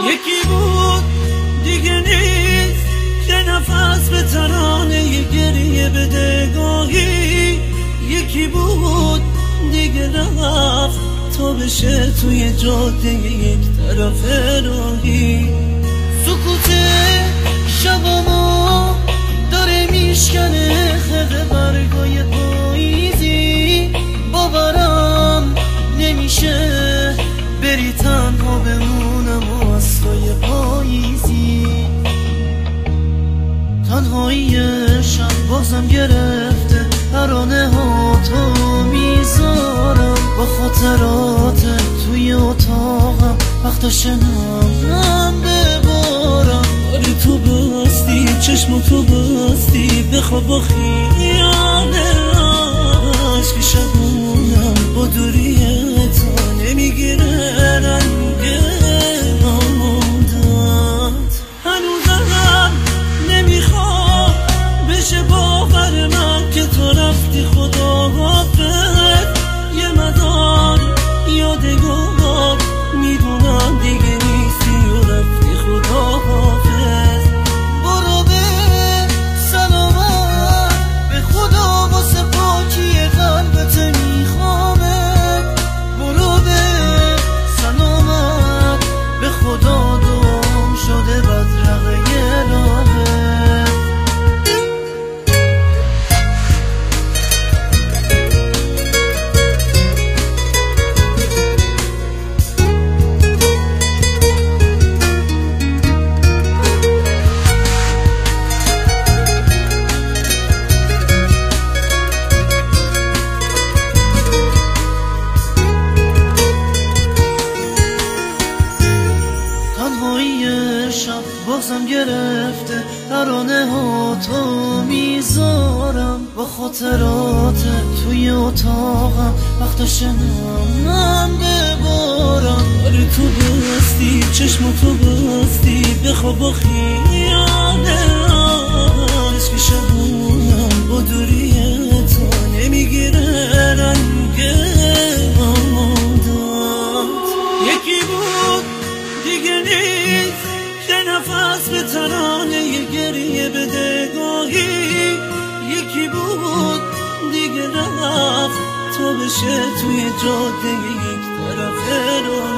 یکی بود دیگه نیست که نفس به ترانه گریه بده گاهی. یکی بود دیگه رفت تا بشه توی جاده یک طرف راهی. سکوت شبامو داره میشکنه خرق برگای پاییزی. باورم نمیشه بری تنها بمونم و اصلای پاییزی. تنهایی شب بازم گرفته ترانه ها تو میذارم با خاطرات توی اتاقم وقتا شنم ببارم. آره تو باستی چشم تو باستی بخواب با خیال عشق شبونم با دوری تا نمیگیره رنگ عادت. هنوزم نمیخواد بشه باور من که تو رفتی خدا حافظ. یه مدار یادگار میدونم دیگه نیستی و رفتی خدا حافظ. برو به سلامت به خدا واسه پاکی قلبت میخوامه. برو به سلامت به خدا دوم شده بدرقه راهه. شب بازم گرفته ترانه ها تو میذارم با خاطرات توی اتاقم وقتا شنم ببارم. آره تو باستی چشم تو باستی بخواب با خیال عشق شبونم با دوری تا نمیگیره رنگ عادت. یکی بود دیگه نیست که نفس به ترانه گریه بده گاهی. یکی بود دیگه رفت تا بشه توی جاده یک طرف راهی.